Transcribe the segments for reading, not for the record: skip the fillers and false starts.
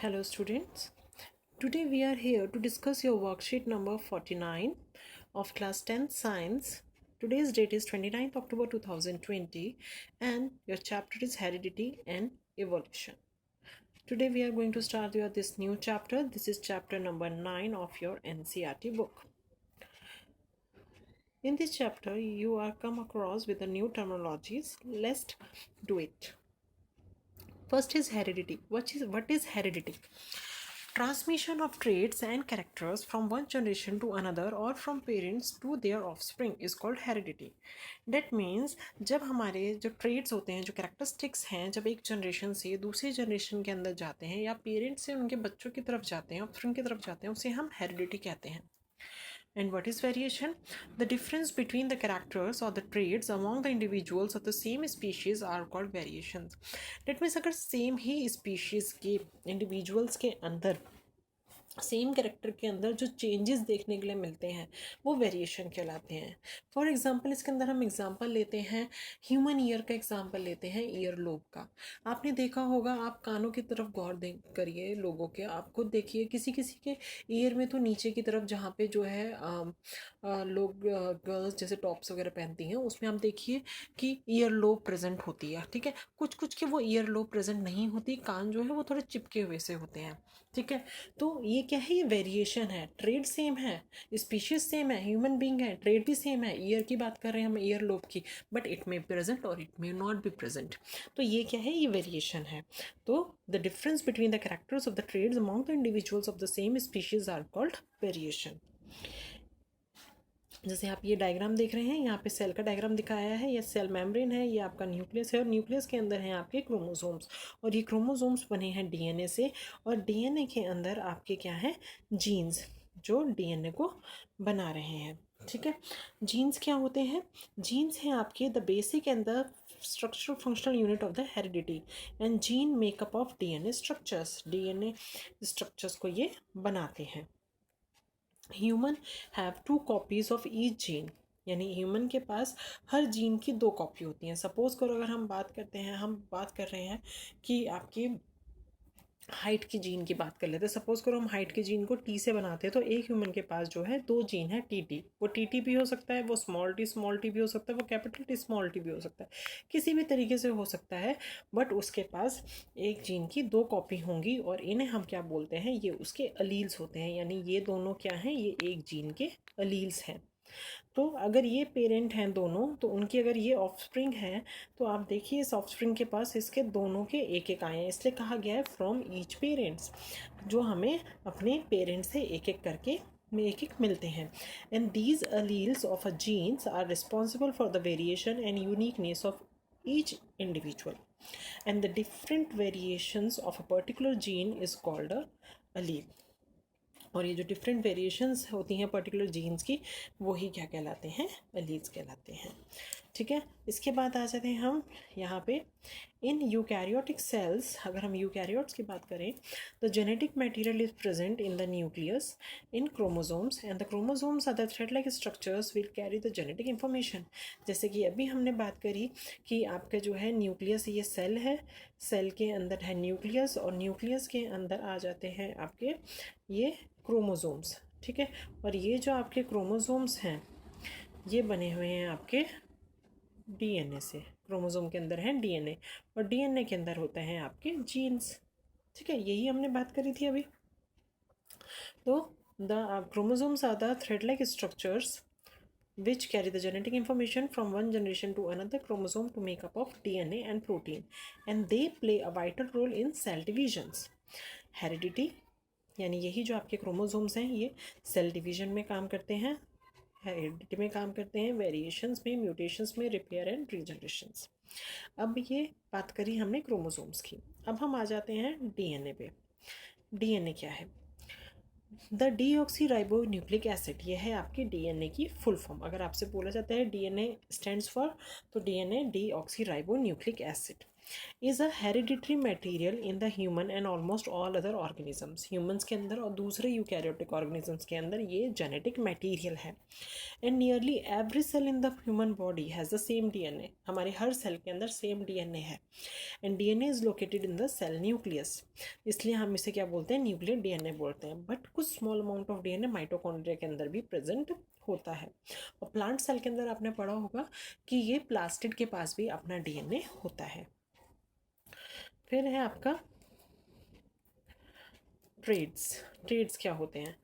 Hello students. Today we are here to discuss your worksheet number 49 of class 10 science. Today's date is 29th October 2020 and your chapter is heredity and evolution. Today we are going to start with this new chapter. This is chapter number 9 of your NCERT book. In this chapter you are come across with the new terminologies. Let's do it. First is heredity. What is heredity? Transmission of traits and characters from one generation to another or from parents to their offspring is called heredity. That means जब हमारे जो traits होते हैं, जो characteristics हैं, जब एक generation से दूसरी generation के अंदर जाते हैं या parents से उनके बच्चों की तरफ जाते हैं, offspring की तरफ जाते हैं, उसे हम heredity कहते हैं. And what is variation? The difference between the characters or the traits among the individuals of the same species are called variations. That means अगर same ही species के individuals के अंदर सेम कैरेक्टर के अंदर जो चेंजेस देखने के लिए मिलते हैं वो वेरिएशन कहलाते हैं. फॉर एग्जांपल इसके अंदर हम एग्जांपल लेते हैं, ह्यूमन ईयर का एग्जांपल लेते हैं, ईयर लोब का. आपने देखा होगा, आप कानों की तरफ गौर करिए लोगों के, आप खुद देखिए किसी किसी के ईयर में तो नीचे की तरफ जहाँ पे जो है लोग गर्ल्स जैसे टॉप्स वगैरह पहनती हैं उसमें आप देखिए कि ईयर लोब प्रेजेंट होती है. ठीक है, कुछ कुछ के वो ईयर लोब प्रेजेंट नहीं होती, कान जो है वो थोड़े चिपके हुए से होते हैं. ठीक है, तो ये क्या है? ये वेरिएशन है. ट्रेड सेम है, स्पीशीज सेम है, ह्यूमन बीइंग है, ट्रेड भी सेम है. ईयर की बात कर रहे हैं हम, ईयर लोब की, बट इट मे प्रेजेंट और it may not be present. तो ये क्या है? ये वेरिएशन है. तो the difference between the characters of the traits among the individuals of the same species are called variation. जैसे आप ये डायग्राम देख रहे हैं, यहाँ पे सेल का डायग्राम दिखाया है. ये सेल मेम्ब्रेन है, ये आपका न्यूक्लियस है और न्यूक्लियस के अंदर हैं आपके क्रोमोसोम्स. और ये क्रोमोसोम्स बने हैं डीएनए से और डीएनए के अंदर आपके क्या है? जीन्स, जो डीएनए को बना रहे हैं. ठीक है, जीन्स क्या होते हैं? जीन्स हैं आपके the basic and the structural functional unit of the heredity and gene makeup of DNA structures. DNA structures को ये बनाते हैं. Human have 2 copies of each gene, यानी ह्यूमन के पास हर जीन की 2 कॉपी होती हैं. सपोज़ करो अगर हम बात करते हैं, हम बात कर रहे हैं कि आपकी हाइट की जीन की बात कर लेते हैं. सपोज़ करो हम हाइट की जीन को टी से बनाते हैं, तो एक ह्यूमन के पास जो है 2 जीन है टी. वो टी भी हो सकता है, वो स्मॉल टी भी हो सकता है, वो कैपिटल टी स्मॉल टी भी हो सकता है, किसी भी तरीके से हो सकता है. बट उसके पास एक जीन की 2 कॉपी होंगी और इन्हें हम क्या बोलते हैं? ये उसके अलील्स होते हैं. यानी ये दोनों क्या हैं? ये एक जीन के अलील्स हैं. तो अगर ये पेरेंट हैं दोनों, तो उनकी अगर ये ऑफस्प्रिंग है, तो आप देखिए इस ऑफस्प्रिंग के पास इसके दोनों के एक एक आए हैं. इसलिए कहा गया है फ्रॉम ईच पेरेंट्स, जो हमें अपने पेरेंट्स से एक एक करके एक एक मिलते हैं. And these alleles of a genes are responsible for the variation and uniqueness of each individual, and the different variations of a particular gene is called a allele. और ये जो डिफरेंट वेरिएशंस होती हैं पर्टिकुलर जीन्स की, वो ही क्या कहलाते हैं? अलील्स कहलाते हैं. ठीक है, इसके बाद आ जाते हैं हम यहाँ पे इन यूकैरियोटिक सेल्स. अगर हम यूकैरियोट्स की बात करें, the genetic material is present in the nucleus in chromosomes and the chromosomes are the thread like structures will carry the genetic information. जैसे कि अभी हमने बात करी कि आपका जो है न्यूक्लियस, ये सेल है, सेल के अंदर है न्यूक्लियस और न्यूक्लियस के अंदर आ जाते हैं आपके ये क्रोमोसोम्स. ठीक है, और ये जो आपके क्रोमोसोम्स हैं ये बने हुए हैं आपके डीएनए से. क्रोमोसोम के अंदर है डीएनए और डीएनए के अंदर होते हैं आपके जीन्स. ठीक है, यही हमने बात करी थी अभी. तो the chromosomes are the thread like structures which carry the genetic information from one generation to another chromosome to make up of DNA and protein, and they play a vital role in cell divisions. Heredity यानी यही जो आपके chromosomes हैं ये cell division में काम करते हैं, हेरिडिटी में काम करते हैं, वेरिएशंस में, म्यूटेशंस में, रिपेयर एंड रीजनरेशंस. अब ये बात करी हमने क्रोमोसोम्स की. अब हम आ जाते हैं डीएनए पे. डीएनए क्या है? द डीऑक्सीराइबो न्यूक्लिक एसिड, ये है आपकी डीएनए की फुल फॉर्म. अगर आपसे बोला जाता है डीएनए स्टैंड्स फॉर, तो DNA deoxyribo nucleic acid. Is a hereditary material in the human and almost all other organisms. Humans के अंदर और दूसरे यूकैरियोटिक ऑर्गेनिजम्स के अंदर ये जेनेटिक मटेरियल है। And nearly every cell in the human body has the same DNA. हमारे हर सेल के अंदर सेम डीएनए है। And DNA is located in the cell nucleus. इसलिए हम इसे क्या बोलते हैं, न्यूक्लियर डीएनए बोलते हैं। बट कुछ small amount of DNA mitochondria के अंदर भी प्रेजेंट होता है। और प्लांट सेल के अंदर आपने पढ़ा होगा कि ये प्लास्टिड के पास भी अपना डीएनए होता है। फिर है आपका ट्रेड्स। ट्रेड्स क्या होते हैं?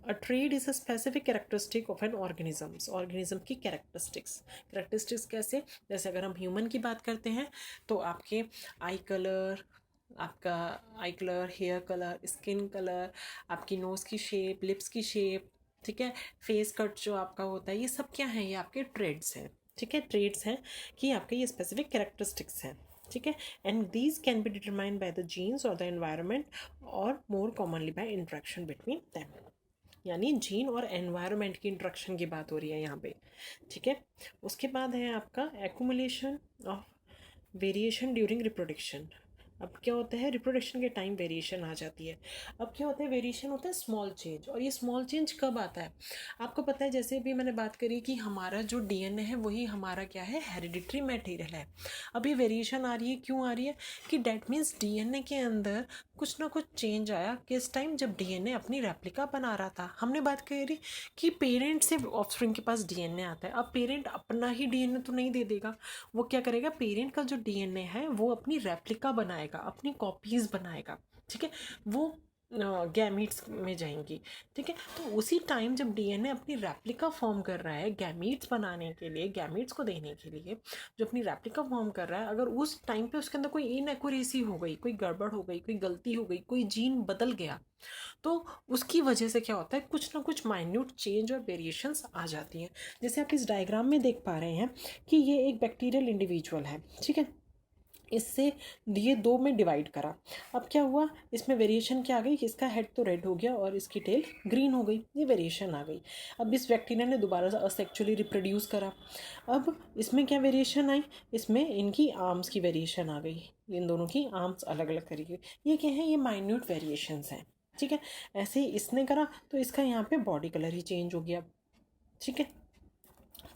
अ trade is a specific characteristic of an organism की कैरेक्टरिस्टिक्स कैसे? जैसे अगर हम ह्यूमन की बात करते हैं तो आपके आई कलर, आपका eye colour, hair colour, skin colour, आपकी नोज़ की शेप, लिप्स की शेप, ठीक है, फेस कट जो आपका होता है, ये सब क्या है? ये आपके ट्रेड्स हैं। ठीक है, ट्रेड्स हैं कि आपके ये स्पेसिफिक कैरेक्टरिस्टिक्स हैं। ठीक है, and these can be determined by the genes और द एनवायरनमेंट और more commonly by interaction between them. यानी जीन और एनवायरनमेंट की इंट्रैक्शन की बात हो रही है यहाँ पे। ठीक है, उसके बाद है आपका accumulation of variation during reproduction. अब क्या होता है, रिप्रोडक्शन के टाइम वेरिएशन आ जाती है। अब क्या होता है, वेरिएशन होता है स्मॉल चेंज। और ये स्मॉल चेंज कब आता है? आपको पता है, जैसे भी मैंने बात करी कि हमारा जो डीएनए है वही हमारा क्या है, हेरिडिटरी मटेरियल है। अब ये वेरिएशन आ रही है, क्यों आ रही है? कि डैट मीन्स डीएनए के अंदर कुछ ना कुछ चेंज आया। किस टाइम? जब डीएनए अपनी रेप्लिका बना रहा था। हमने बात करी कि पेरेंट से ऑफस्प्रिंग के पास डीएनए आता है। अब पेरेंट अपना ही डीएनए तो नहीं दे देगा, वो क्या करेगा, पेरेंट का जो डीएनए है वो अपनी रेप्लिका बनाएगा, अपनी कॉपीज बनाएगा। ठीक है, वो गैमीट्स में जाएंगी। ठीक है, तो उसी टाइम जब डीएनए अपनी रेप्लिका फॉर्म कर रहा है गैमीट्स बनाने के लिए, गैमीट्स को देने के लिए, जो अपनी रेप्लिका फॉर्म कर रहा है, अगर उस टाइम पे उसके अंदर कोई इनएक्यूरेसी हो गई, कोई गड़बड़ हो गई, कोई गलती हो गई, कोई जीन बदल गया, तो उसकी वजह से क्या होता है, कुछ ना कुछ माइन्यूट चेंज और वेरिएशंस आ जाती हैं। जैसे आप इस डायग्राम में देख पा रहे हैं कि ये एक बैक्टीरियल इंडिविजुअल है। ठीक है, इससे ये दो में डिवाइड करा। अब क्या हुआ, इसमें वेरिएशन क्या आ गई, इसका हेड तो रेड हो गया और इसकी टेल ग्रीन हो गई, ये वेरिएशन आ गई। अब इस बैक्टीरिया ने दोबारा से असेक्चुअली रिप्रोड्यूस करा। अब इसमें क्या वेरिएशन आई, इसमें इनकी आर्म्स की वेरिएशन आ गई, इन दोनों की आर्म्स अलग अलग करी गई। ये क्या है, ये माइन्यूट वेरिएशंस हैं। ठीक है, ऐसे ही इसने करा तो इसका यहाँ पे बॉडी कलर ही चेंज हो गया। ठीक है,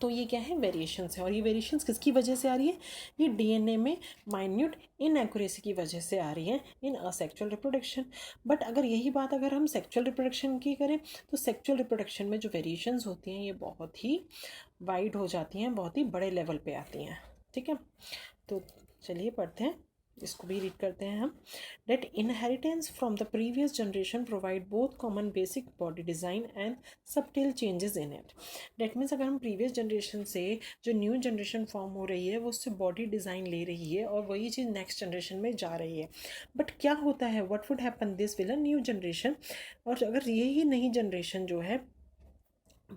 तो ये क्या है, वेरिएशंस है। और ये वेरिएशंस किसकी वजह से आ रही है? ये डीएनए में माइन्यूट इनएक्यूरेसी की वजह से आ रही है इन असेक्चुअल रिप्रोडक्शन। बट अगर यही बात अगर हम सेक्चुअल रिप्रोडक्शन की करें तो सेक्चुअल रिप्रोडक्शन में जो वेरिएशंस होती हैं ये बहुत ही वाइड हो जाती हैं, बहुत ही बड़े लेवल पे आती हैं। ठीक है, तो चलिए पढ़ते हैं, इसको भी रीड करते हैं हम। That inheritance from the previous generation provide both common basic body design and subtle changes in it. That means अगर हम प्रीवियस जनरेशन से जो न्यू जनरेशन फॉर्म हो रही है वो उससे बॉडी डिज़ाइन ले रही है और वही चीज़ नेक्स्ट जनरेशन में जा रही है। बट क्या होता है, what would happen this will a new generation. और अगर यही नई जनरेशन जो है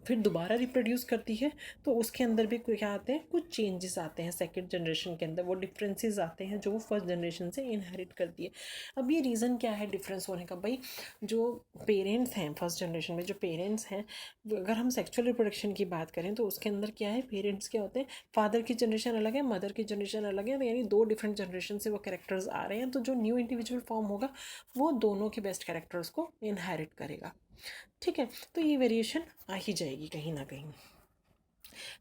फिर दोबारा रिप्रोड्यूस करती है तो उसके अंदर भी क्या आते हैं, कुछ चेंजेस आते हैं सेकंड जनरेशन के अंदर, वो डिफरेंसेस आते हैं जो वो फर्स्ट जनरेशन से इनहेरिट करती है। अब ये रीज़न क्या है डिफरेंस होने का? भाई जो पेरेंट्स हैं फर्स्ट जनरेशन में, जो पेरेंट्स हैं, अगर हम सेक्सुअल रिप्रोडक्शन की बात करें तो उसके अंदर क्या है, पेरेंट्स क्या होते हैं, फादर की जनरेशन अलग है, मदर की जनरेशन अलग है, तो यानी दो डिफरेंट जनरेशन से वो कैरेक्टर्स आ रहे हैं। तो जो न्यू इंडिविजुअल फॉर्म होगा वो दोनों के बेस्ट कैरेक्टर्स को इनहेरिट करेगा। ठीक है, तो ये वेरिएशन आ ही जाएगी कहीं ना कहीं।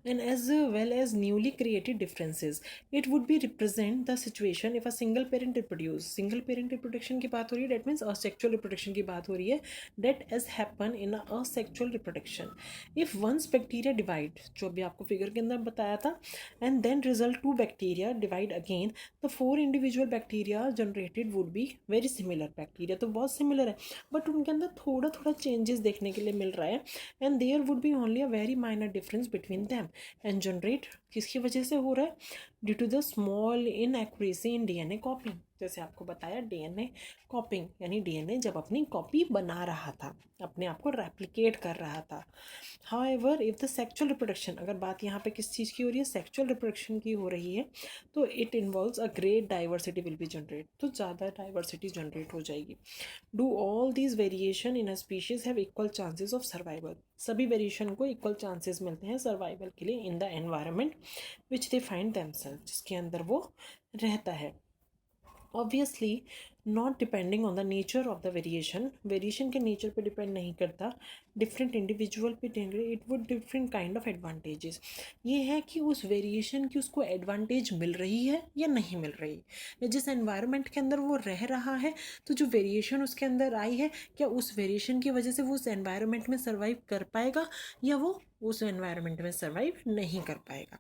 and as well as newly created differences. It would be represent the situation if a single parent reproduce. Single parent reproduction की बात हो रही है, that means asexual reproduction की बात हो रही है, that as happen in a asexual reproduction. If once bacteria divide, जो अभी आपको फिगर के अंदर बताया था, and then result two bacteria divide again, the four individual bacteria generated would be very similar. bacteria तो बहुत similar है, but उनके अंदर थोड़ा थोड़ा changes देखने के लिए मिल रहा है, and there would be only a very minor difference between them. And generate किसकी वजह से हो रहा है? Due to the small inaccuracy in DNA copying. जैसे आपको बताया डीएनए कॉपिंग, यानी डीएनए जब अपनी कॉपी बना रहा था, अपने आप को रेप्लिकेट कर रहा था। However if the sexual reproduction, अगर बात यहाँ पे किस चीज़ की हो रही है, सेक्सुअल रिप्रोडक्शन की हो रही है, तो it involves a great diversity will be generate, तो ज़्यादा डाइवर्सिटी जनरेट हो जाएगी। Do all these variation in a species have equal chances of survival, सभी वेरिएशन को इक्वल चांसेस मिलते हैं सर्वाइवल के लिए इन the environment which they find themselves. itself, जिसके अंदर वो रहता है। Obviously not depending on the nature of the variation के नेचर पे डिपेंड नहीं करता, डिफरेंट इंडिविजुअल पे it would different kind of advantages. ये है कि उस वेरिएशन की उसको एडवांटेज मिल रही है या नहीं मिल रही, या जिस एनवायरनमेंट के अंदर वो रह रहा है तो जो वेरिएशन उसके अंदर आई है, क्या उस वेरिएशन की वजह से वो उस एनवायरनमेंट में सर्वाइव कर पाएगा या वो उस एनवायरनमेंट में सर्वाइव नहीं कर पाएगा।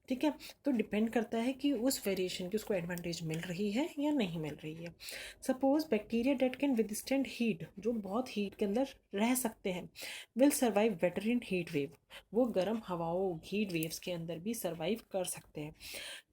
ठीक है, तो डिपेंड करता है कि उस वेरिएशन की उसको एडवांटेज मिल रही है या नहीं मिल रही है। Suppose bacteria date can withstand heat, जो बहुत हीट के अंदर रह सकते हैं, will survive better in heat wave, वो गर्म हवाओं हीट वेव्स के अंदर भी सर्वाइव कर सकते हैं।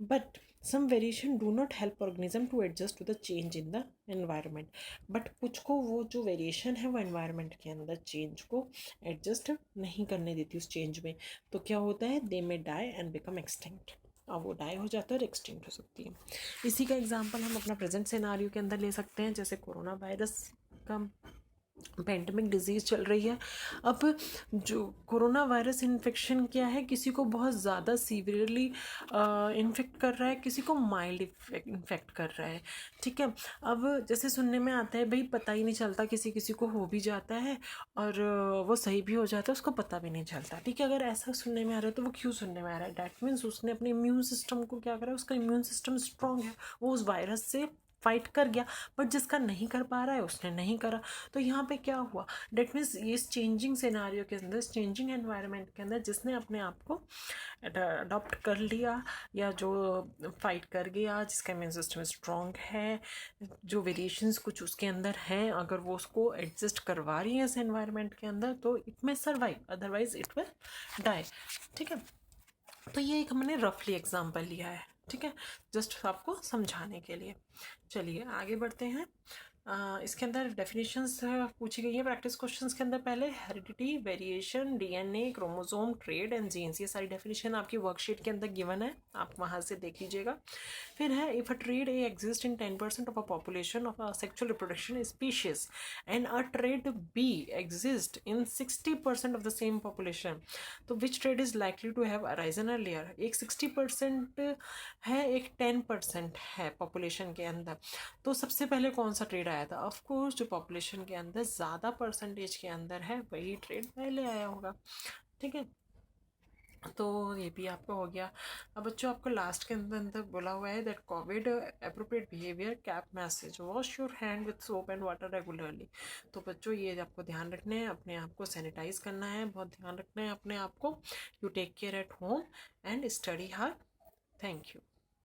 But some variation do not help organism to adjust to the change in the environment, but कुछ को वो जो वेरिएशन है वो एनवायरनमेंट के अंदर चेंज को एडजस्ट नहीं करने देती उस चेंज में, तो क्या होता है, they may die and become extinct, अब वो डाई हो जाता है और एक्सटिंक्ट हो सकती है। इसी का एग्जांपल हम अपना प्रेजेंट सिनारियो के अंदर ले सकते हैं, जैसे कोरोना वायरस का पेंडेमिक डिजीज़ चल रही है। अब जो कोरोना वायरस इन्फेक्शन क्या है, किसी को बहुत ज़्यादा सीवियरली इन्फेक्ट कर रहा है, किसी को माइल्ड इन्फेक्ट कर रहा है। ठीक है, अब जैसे सुनने में आता है भाई पता ही नहीं चलता, किसी किसी को हो भी जाता है और वो सही भी हो जाता है, उसको पता भी नहीं चलता। ठीक है, अगर ऐसा सुनने में आ रहा है तो वो क्यों सुनने में आ रहा है, डैट मीन्स उसने अपने इम्यून सिस्टम को क्या करा है, उसका इम्यून सिस्टम स्ट्रॉन्ग है, वो उस वायरस से फाइट कर गया। बट जिसका नहीं कर पा रहा है उसने नहीं करा, तो यहाँ पे क्या हुआ, डेट मीन्स इस चेंजिंग सिनारियो के अंदर, इस चेंजिंग एनवायरनमेंट के अंदर जिसने अपने आप को अडॉप्ट कर लिया या जो फाइट कर गया, जिसका इम्यून सिस्टम स्ट्रॉन्ग है, जो वेरिएशंस कुछ उसके अंदर हैं, अगर वो उसको एडजस्ट करवा रही है इस एनवायरनमेंट के अंदर तो it may survive, otherwise it will die. ठीक है, तो ये एक हमने रफली एग्जांपल लिया है। ठीक है, जस्ट आपको समझाने के लिए। चलिए आगे बढ़ते हैं। इसके अंदर डेफिनेशंस पूछी गई है प्रैक्टिस क्वेश्चंस के अंदर। पहले heredity, variation, DNA, chromosome, trait and genes, ये सारी डेफिनेशन आपकी वर्कशीट के अंदर गिवन है, आप वहाँ से देख लीजिएगा। फिर है if a trait A exist in 10% of a population of asexual reproduction species and a trait B exist in 60% of the same population, तो which trait is likely to have arisen earlier. एक 60% है, एक 10% है population के अंदर, तो सबसे पहले कौन सा ट्रेड आया था, ऑफ कोर्स जो पॉपुलेशन के अंदर ज़्यादा परसेंटेज के अंदर है वही ट्रेड पहले आया होगा। ठीक है, तो ये भी आपका हो गया। अब बच्चों आपको लास्ट के अंदर बोला हुआ है that Covid appropriate behaviour cap message, wash your hand with soap and water regularly. तो बच्चों ये आपको ध्यान रखना है, अपने आप को सैनिटाइज करना है, बहुत ध्यान रखना है अपने आप को। You take care at home and study hard. Thank you.